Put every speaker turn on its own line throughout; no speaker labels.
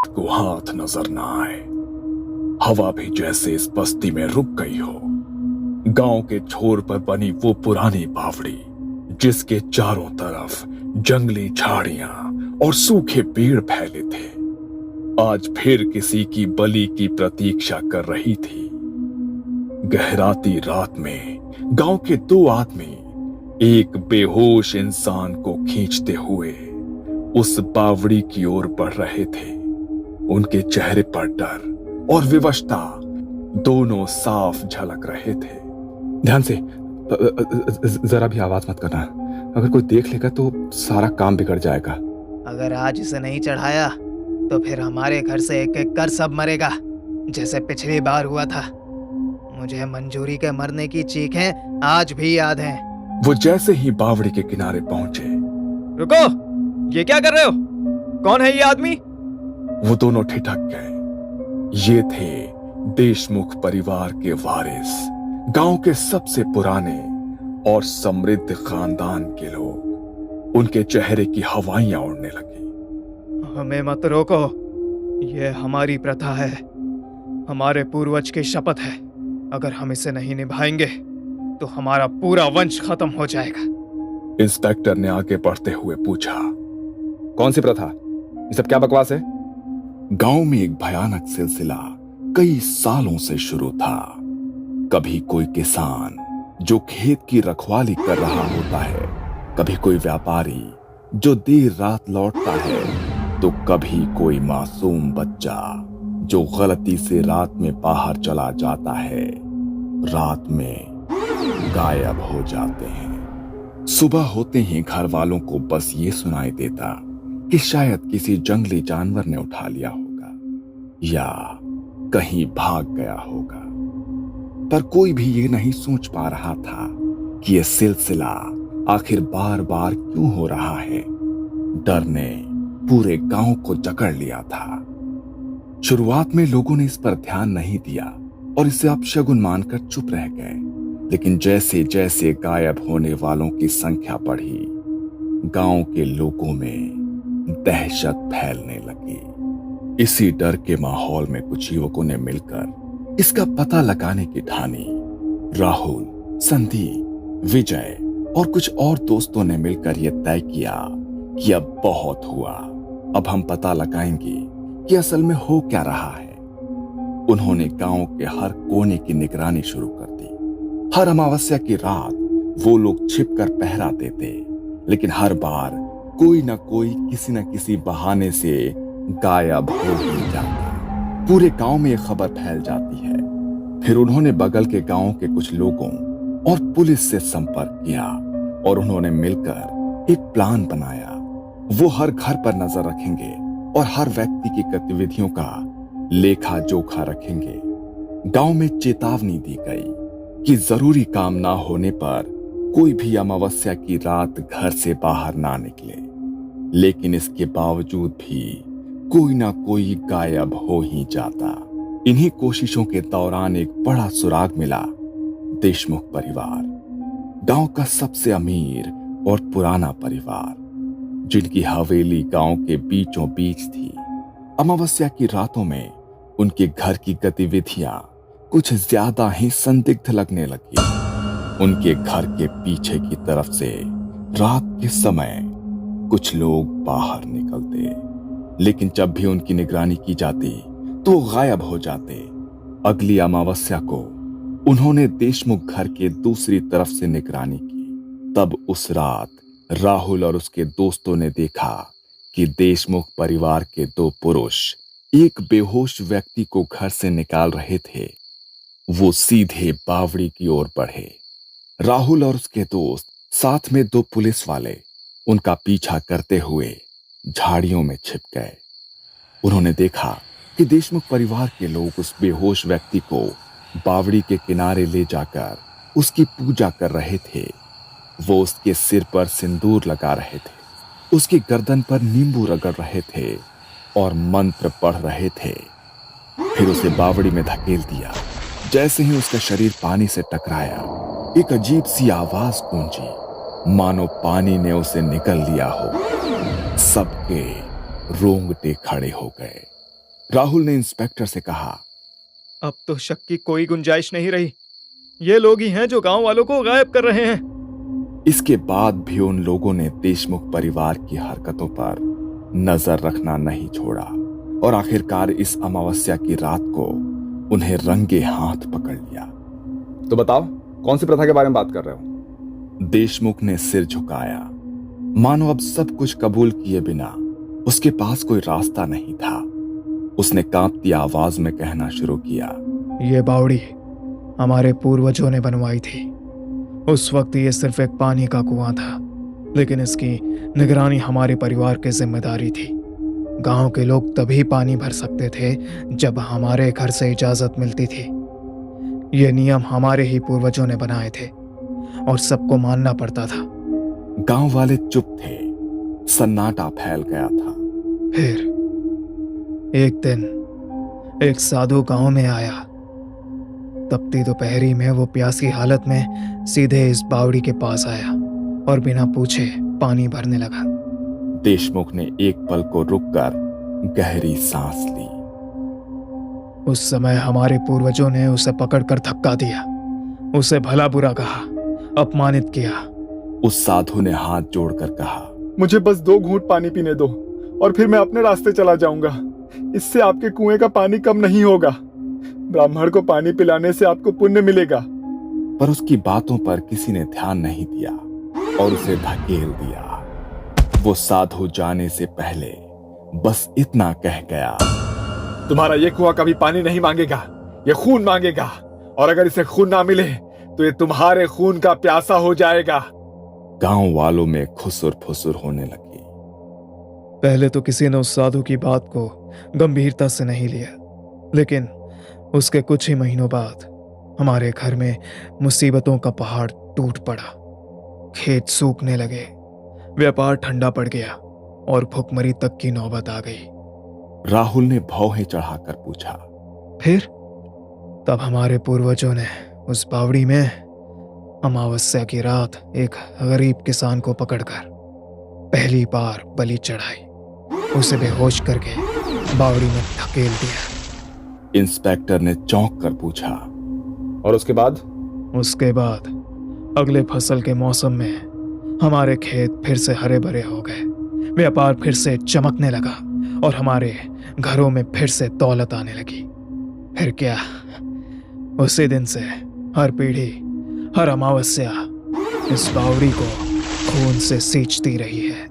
को हाथ नजर ना आए। हवा भी जैसे इस बस्ती में रुक गई हो। गांव के छोर पर बनी वो पुरानी बावड़ी, जिसके चारों तरफ जंगली झाड़ियां और सूखे पेड़ फैले थे, आज फिर किसी की बलि की प्रतीक्षा कर रही थी। गहराती रात में गांव के दो आदमी एक बेहोश इंसान को खींचते हुए उस बावड़ी की ओर बढ़ रहे थे। उनके चेहरे पर डर और विवशता दोनों साफ झलक रहे थे।
ध्यान से, जरा भी आवाज मत करना। अगर कोई देख लेगा तो सारा काम बिगड़ जाएगा।
अगर आज इसे नहीं चढ़ाया तो फिर हमारे घर से एक एक कर सब मरेगा, जैसे पिछली बार हुआ था। मुझे मंजूरी के मरने की चीखें आज भी याद हैं।
वो जैसे ही बावड़ी के किनारे पहुंचे,
रुको, ये क्या कर रहे हो? कौन है ये आदमी?
वो दोनों ठिठक गए। ये थे देशमुख परिवार के वारिस, गांव के सबसे पुराने और समृद्ध खानदान के लोग। उनके चेहरे की हवाइयां उड़ने लगी।
हमें मत रोको, ये हमारी प्रथा है, हमारे पूर्वज की शपथ है। अगर हम इसे नहीं निभाएंगे तो हमारा पूरा वंश खत्म हो जाएगा।
इंस्पेक्टर ने आगे बढ़ते हुए पूछा,
कौन सी प्रथा? ये सब क्या बकवास है?
गांव में एक भयानक सिलसिला कई सालों से शुरू था। कभी कोई किसान जो खेत की रखवाली कर रहा होता है, कभी कोई व्यापारी जो देर रात लौटता है, तो कभी कोई मासूम बच्चा जो गलती से रात में बाहर चला जाता है, रात में गायब हो जाते हैं। सुबह होते ही घर वालों को बस ये सुनाई देता कि शायद किसी जंगली जानवर ने उठा लिया होगा या कहीं भाग गया होगा। पर कोई भी ये नहीं सोच पा रहा था कि यह सिलसिला आखिर बार बार क्यों हो रहा है। डर ने पूरे गांव को जकड़ लिया था। शुरुआत में लोगों ने इस पर ध्यान नहीं दिया और इसे अपशगुन मानकर चुप रह गए, लेकिन जैसे जैसे गायब होने वालों की संख्या बढ़ी, गांव के लोगों में दहशत फैलने लगी। इसी डर के माहौल में कुछ युवकों ने मिलकर इसका पता लगाने की ठानी। राहुल, संदीप, विजय और कुछ और दोस्तों ने मिलकर यह तय किया कि अब बहुत हुआ, अब हम पता लगाएंगे कि असल में हो क्या रहा है। उन्होंने गांव के हर कोने की निगरानी शुरू कर दी। हर अमावस्या की रात वो लोग छिपकर पहरा देते, लेकिन हर बार कोई ना कोई किसी न किसी बहाने से गायब हो ही जाता। पूरे गांव में यह खबर फैल जाती है। फिर उन्होंने बगल के गांव के कुछ लोगों और पुलिस से संपर्क किया और उन्होंने मिलकर एक प्लान बनाया। वो हर घर पर नजर रखेंगे और हर व्यक्ति की गतिविधियों का लेखा जोखा रखेंगे। गांव में चेतावनी दी गई कि जरूरी काम ना होने पर कोई भी अमावस्या की रात घर से बाहर ना निकले। लेकिन इसके बावजूद भी कोई ना कोई गायब हो ही जाता। इन्हीं कोशिशों के दौरान एक बड़ा सुराग मिला। देशमुख परिवार, गांव का सबसे अमीर और पुराना परिवार, जिनकी हवेली गांव के बीचों बीच थी। अमावस्या की रातों में उनके घर की गतिविधियां कुछ ज्यादा ही संदिग्ध लगने लगी। उनके घर के पीछे की तरफ से रात के समय कुछ लोग बाहर निकलते, लेकिन जब भी उनकी निगरानी की जाती तो वो गायब हो जाते। अगली अमावस्या को उन्होंने देशमुख घर के दूसरी तरफ से निगरानी की। तब उस रात राहुल और उसके दोस्तों ने देखा कि देशमुख परिवार के दो पुरुष एक बेहोश व्यक्ति को घर से निकाल रहे थे। वो सीधे बावड़ी की ओर बढ़े। राहुल और उसके दोस्त साथ में दो पुलिस वाले उनका पीछा करते हुए झाड़ियों में छिप गए। उन्होंने देखा कि देशमुख परिवार के लोग उस बेहोश व्यक्ति को बावड़ी के किनारे ले जाकर उसकी पूजा कर रहे थे। वो उसके सिर पर सिंदूर लगा रहे थे, उसकी गर्दन पर नींबू रगड़ रहे थे और मंत्र पढ़ रहे थे। फिर उसे बावड़ी में धकेल दिया। जैसे ही उसका शरीर पानी से टकराया, एक अजीब सी आवाज गूंजी, मानो पानी ने उसे निगल लिया हो। सबके रोंगटे खड़े हो गए। राहुल ने इंस्पेक्टर से कहा।
अब तो शक की कोई गुंजाइश नहीं रही। ये लोग ही हैं जो गांव वालों को गायब कर रहे हैं।
इसके बाद भी उन लोगों ने देशमुख परिवार की हरकतों पर नजर रखना नहीं छोड़ा और आखिरकार इस अमावस्या की रात को उन्हें रंगे हाथ पकड़ लिया।
तो बताओ, कौन सी प्रथा के बारे में बात कर रहे हो?
देशमुख ने सिर झुकाया, मानो अब सब कुछ कबूल किए बिना उसके पास कोई रास्ता नहीं था। उसने कांपती आवाज में कहना शुरू किया।
ये बावड़ी हमारे पूर्वजों ने बनवाई थी। उस वक्त ये सिर्फ एक पानी का कुआं था, लेकिन इसकी निगरानी हमारे परिवार की जिम्मेदारी थी। गांव के लोग तभी पानी भर सकते थे जब हमारे घर से इजाजत मिलती थी। ये नियम हमारे ही पूर्वजों ने बनाए थे और सबको मानना पड़ता था।
गांव वाले चुप थे, सन्नाटा फैल गया था।
फिर एक दिन एक साधु गांव में आया। तपती दोपहरी में वो प्यासी हालत में सीधे इस बावड़ी के पास आया और बिना पूछे पानी भरने लगा।
देशमुख ने एक पल को रुककर गहरी सांस ली।
उस समय हमारे पूर्वजों ने उसे पकड़कर धक्का दिया, उसे भला बुरा कहा, अपमानित किया।
उस साधु ने हाथ जोड़कर कहा,
मुझे बस 2 घूंट पानी पीने दो और फिर मैं अपने रास्ते चला जाऊंगा। इससे आपके कुएं का पानी कम नहीं होगा। ब्राह्मण को पानी पिलाने से आपको पुण्य मिलेगा।
पर उसकी बातों पर किसी ने ध्यान नहीं दिया और उसे धकेल दिया। वो साधु जाने से पहले बस इतना कह गया,
तुम्हारा ये कुआं कभी पानी नहीं मांगेगा, ये खून मांगेगा, और अगर इसे खून ना मिले तो ये तुम्हारे खून का प्यासा हो जाएगा।
गांव वालों में खुसुर फुसुर होने लगी।
पहले तो किसी ने उस साधु की बात को गंभीरता से नहीं लिया, लेकिन उसके कुछ ही महीनों बाद हमारे घर में मुसीबतों का पहाड़ टूट पड़ा। खेत सूखने लगे, व्यापार ठंडा पड़ गया और भुखमरी तक की नौबत आ गई।
राहुल ने भौहें चढ़ाकर पूछा,
फिर तब हमारे पूर्वजों ने उस बावड़ी में अमावस्या की रात एक गरीब किसान को पकड़कर पहली बार बलि चढ़ाई। उसे बेहोश करके बावड़ी में धकेल दिया।
इंस्पेक्टर ने चौंक कर पूछा,
और उसके बाद?
उसके बाद अगले फसल के मौसम में हमारे खेत फिर से हरे भरे हो गए, व्यापार फिर से चमकने लगा और हमारे घरों में फिर से दौलत आने लगी। फिर क्या, उसी दिन से हर पीढ़ी, हर अमावस्या इस बावड़ी को खून से सींचती रही है।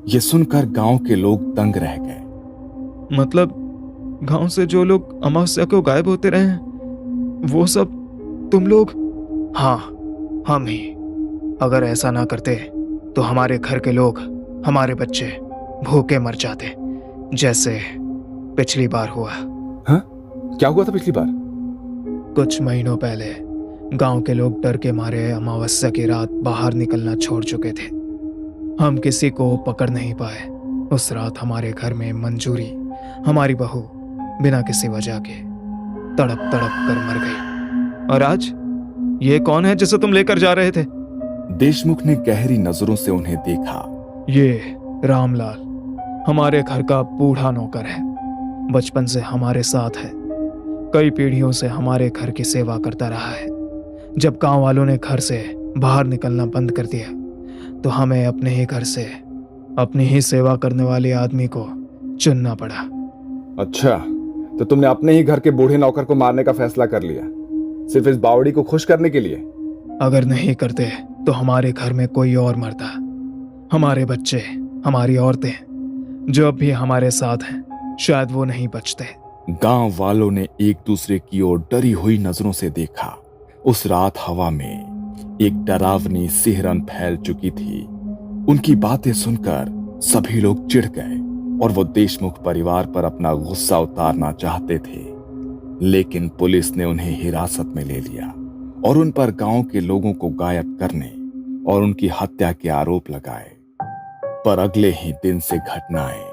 ये सुनकर गांव के लोग दंग रह गए।
मतलब गांव से जो लोग अमावस्या को गायब होते रहे हैं, वो सब तुम लोग? हाँ, हम ही। अगर ऐसा ना करते तो हमारे घर के लोग, हमारे बच्चे भूखे मर जाते, जैसे पिछली बार हुआ।
हाँ? क्या हुआ था पिछली बार?
कुछ महीनों पहले गांव के लोग डर के मारे अमावस्या की रात बाहर निकलना छोड़ चुके थे। हम किसी को पकड़ नहीं पाए। उस रात हमारे घर में मंजूरी, हमारी बहू, बिना किसी वजह के तड़प तड़प कर मर गई। और आज ये कौन है जिसे तुम लेकर जा रहे थे?
देशमुख ने गहरी नजरों से उन्हें देखा।
ये रामलाल हमारे घर का बूढ़ा नौकर है। बचपन से हमारे साथ है, कई पीढ़ियों से हमारे घर की सेवा करता रहा है। जब गांव वालों ने घर से बाहर निकलना बंद कर दिया तो हमें अपने ही घर से अपनी ही सेवा करने वाले आदमी को चुनना पड़ा।
अच्छा, तो तुमने अपने ही घर के बूढ़े नौकर को मारने का फैसला कर लिया, सिर्फ इस बावड़ी को खुश करने के लिए?
अगर नहीं करते तो हमारे घर में कोई और मरता। हमारे बच्चे, हमारी औरतें जो अब भी हमारे साथ हैं, शायद वो नहीं बचते।
गांव वालों ने एक दूसरे की ओर डरी हुई नजरों से देखा। उस रात हवा में एक डरावनी सिहरन फैल चुकी थी। उनकी बातें सुनकर सभी लोग चिढ़ गए और वो देशमुख परिवार पर अपना गुस्सा उतारना चाहते थे, लेकिन पुलिस ने उन्हें हिरासत में ले लिया और उन पर गांव के लोगों को गायब करने और उनकी हत्या के आरोप लगाए। पर अगले ही दिन से घटनाएं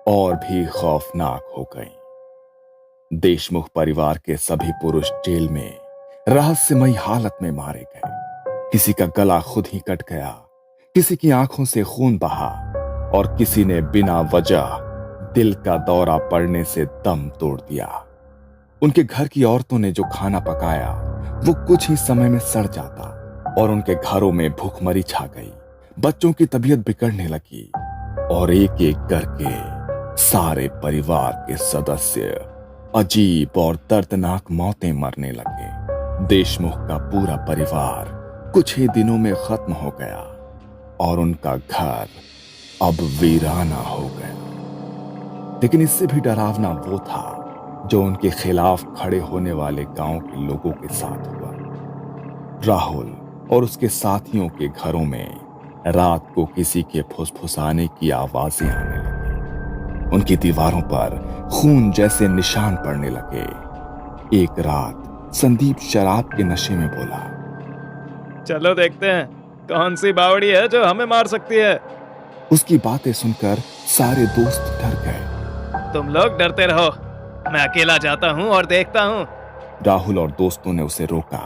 और भी खौफनाक हो गईं। देशमुख परिवार के सभी पुरुष जेल में रहस्यमयी हालत में मारे गए। किसी का गला खुद ही कट गया, किसी की आंखों से खून बहा और किसी ने बिना वजह दिल का दौरा पड़ने से दम तोड़ दिया। उनके घर की औरतों ने जो खाना पकाया वो कुछ ही समय में सड़ जाता और उनके घरों में भूखमरी छा गई। बच्चों की तबीयत बिगड़ने लगी और एक एक करके सारे परिवार के सदस्य अजीब और दर्दनाक मौतें मरने लगे। देशमुख का पूरा परिवार कुछ ही दिनों में खत्म हो गया और उनका घर अब वीराना हो गया। लेकिन इससे भी डरावना वो था जो उनके खिलाफ खड़े होने वाले गांव के लोगों के साथ हुआ। राहुल और उसके साथियों के घरों में रात को किसी के फुसफुसाने की आवाजें आने लगी। उनकी दीवारों पर खून जैसे निशान पड़ने लगे। एक रात संदीप शराब के नशे में बोला,
चलो देखते हैं कौन सी बावड़ी है जो हमें मार सकती है।
उसकी बातें सुनकर सारे दोस्त डर गए।
तुम लोग डरते रहो, मैं अकेला जाता हूँ और देखता हूँ।
राहुल और दोस्तों ने उसे रोका,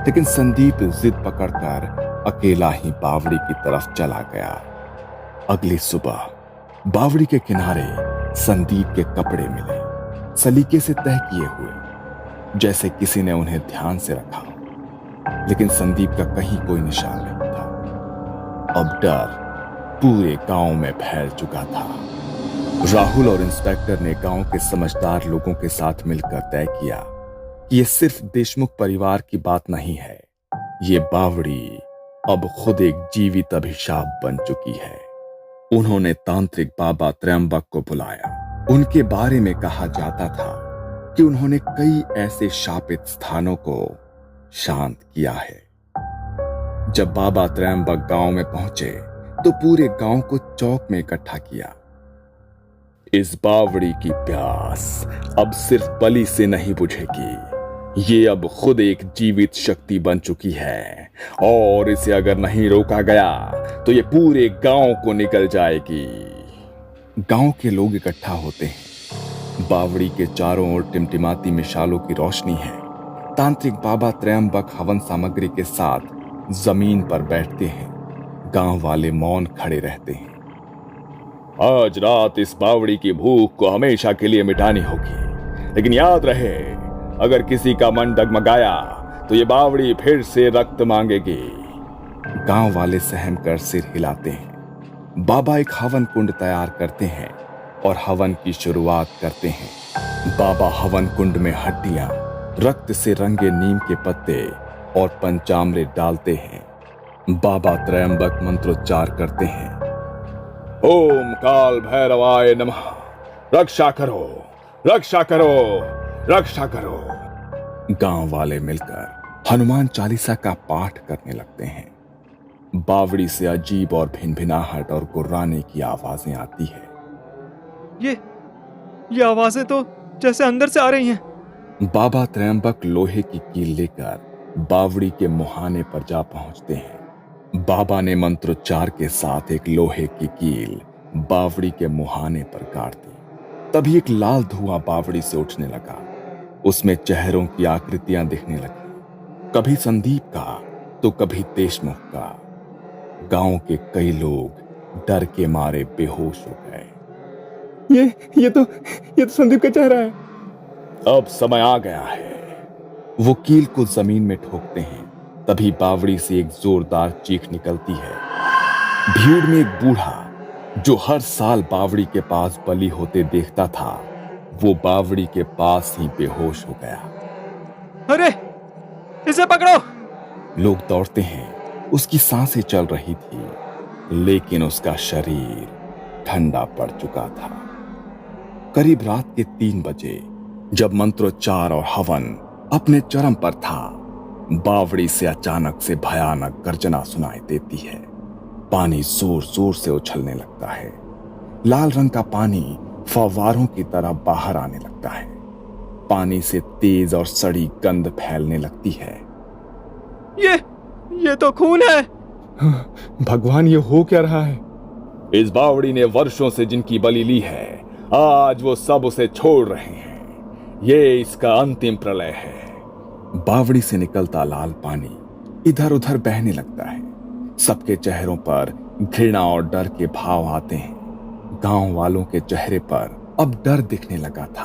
लेकिन संदीप जिद पकड़कर अकेला ही बावड़ी की तरफ चला गया। अगली सुबह बावड़ी के किनारे संदीप के कपड़े मिले, सलीके से तह किए हुए, जैसे किसी ने उन्हें ध्यान से रखा हो। लेकिन संदीप का कहीं कोई निशान नहीं था। अब डर पूरे गांव में फैल चुका था। राहुल और इंस्पेक्टर ने गांव के समझदार लोगों के साथ मिलकर तय किया कि ये सिर्फ देशमुख परिवार की बात नहीं है, ये बावड़ी अब खुद एक जीवित अभिशाप बन चुकी है। उन्होंने तांत्रिक बाबा त्रयंबक को बुलाया। उनके बारे में कहा जाता था कि उन्होंने कई ऐसे शापित स्थानों को शांत किया है। जब बाबा त्रयंबक गांव में पहुंचे तो पूरे गांव को चौक में इकट्ठा किया। इस बावड़ी की प्यास अब सिर्फ बलि से नहीं बुझेगी, ये अब खुद एक जीवित शक्ति बन चुकी है और इसे अगर नहीं रोका गया तो ये पूरे गांव को निकल जाएगी। गांव के लोग इकट्ठा होते हैं। बावड़ी के चारों ओर टिमटिमाती मिसालों की रोशनी है। तांत्रिक बाबा त्रयंबक हवन सामग्री के साथ जमीन पर बैठते हैं। गांव वाले मौन खड़े रहते हैं। आज रात इस बावड़ी की भूख को हमेशा के लिए मिटानी होगी, लेकिन याद रहे, अगर किसी का मन डगमगाया तो ये बावड़ी फिर से रक्त मांगेगी। गांव वाले सहम कर सिर हिलाते हैं। बाबा एक हवन कुंड तैयार करते हैं और हवन की शुरुआत करते हैं। बाबा हवन कुंड में हड्डियां, रक्त से रंगे नीम के पत्ते और पंचामृत डालते हैं। बाबा त्रयंबक मंत्रोच्चार करते हैं। ओम काल भैरवाय नमः, रक्षा करो, रक्षा करो, रक्षा करो। गांव वाले मिलकर हनुमान चालीसा का पाठ करने लगते हैं। बावड़ी से अजीब और भिनभिनाहट और गुर्राने की आवाजें आती है।
ये आवाजें तो जैसे अंदर से आ रही हैं।
बाबा त्रयंबक लोहे की कील लेकर बावड़ी के मुहाने पर जा पहुंचते हैं। बाबा ने मंत्रोच्चार के साथ एक लोहे की कील बावड़ी के मुहाने पर गाड़ दी। तभी एक लाल धुआं बावड़ी से उठने लगा। उसमें चेहरों की आकृतियां दिखने लगी, कभी संदीप का तो कभी देशमुख का। गांव के कई लोग डर के मारे बेहोश हो गए।
ये तो संदीप का चेहरा है।
अब समय आ गया है। वो कील को जमीन में ठोकते हैं। तभी बावड़ी से एक जोरदार चीख निकलती है। भीड़ में एक बूढ़ा जो हर साल बावड़ी के पास बलि होते देखता था, वो बावड़ी के पास ही बेहोश हो गया।
अरे, इसे पकड़ो!
लोग दौड़ते हैं। उसकी सांसें चल रही थी, लेकिन उसका शरीर ठंडा पड़ चुका था। करीब रात के 3 बजे जब मंत्रोच्चार और हवन अपने चरम पर था, बावड़ी से अचानक से भयानक गर्जना सुनाई देती है। पानी जोर जोर से उछलने लगता है। लाल रंग का पानी फव्वारों की तरह बाहर आने लगता है। पानी से तेज और सड़ी गंध फैलने लगती है।
ये तो खून है।
भगवान, ये हो क्या रहा है?
इस बावड़ी ने वर्षों से जिनकी बलि ली है, आज वो सब उसे छोड़ रहे हैं। ये इसका अंतिम प्रलय है। बावड़ी से निकलता लाल पानी इधर उधर बहने लगता है। सबके चेहरों पर घृणा और डर के भाव आते हैं। गांव वालों के चेहरे पर अब डर दिखने लगा था।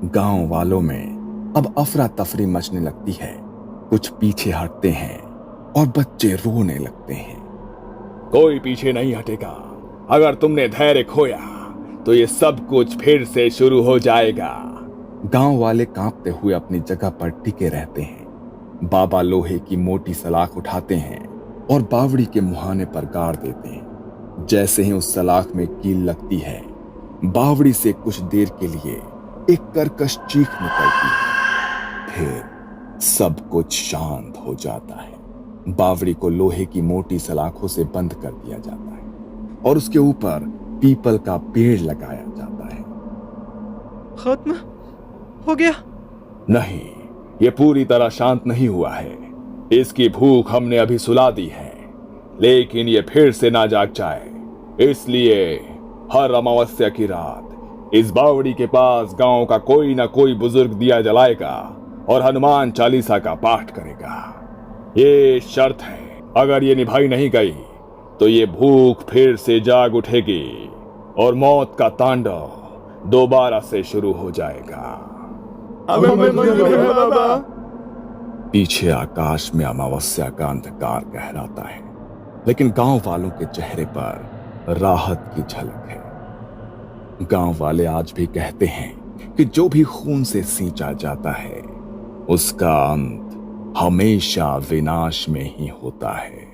गांव वालों में अब अफरा तफरी मचने लगती है। कुछ पीछे हटते हैं और बच्चे रोने लगते हैं।
कोई पीछे नहीं हटेगा। अगर तुमने धैर्य खोया तो ये सब कुछ फिर से शुरू हो जाएगा।
गांव वाले कांपते हुए अपनी जगह पर टिके रहते हैं। बाबा लोहे की मोटी सलाख उठाते हैं और बावड़ी के मुहाने पर गाड़ देते हैं। जैसे ही उस सलाख में कील लगती है, बावड़ी से कुछ देर के लिए एक कर्कश चीख निकलती है। फिर सब कुछ शांत हो जाता है। बावड़ी को लोहे की मोटी सलाखों से बंद कर दिया जाता है और उसके ऊपर पीपल का पेड़ लगाया जाता है।
खत्म हो गया?
नहीं, ये पूरी तरह शांत नहीं हुआ है। इसकी भूख हमने अभी सुला दी है, लेकिन ये फिर से ना जाग जाए, इसलिए हर अमावस्या की रात इस बावड़ी के पास गांव का कोई ना कोई बुजुर्ग दिया जलाएगा और हनुमान चालीसा का पाठ करेगा। ये शर्त है, अगर ये निभाई नहीं गई तो ये भूख फिर से जाग उठेगी और मौत का तांडव दोबारा से शुरू हो जाएगा।
पीछे आकाश में अमावस्या का अंधकार गहराता है, लेकिन गांव वालों के चेहरे पर राहत की झलक है। गांव वाले आज भी कहते हैं कि जो भी खून से सींचा जाता है, उसका अंत हमेशा विनाश में ही होता है।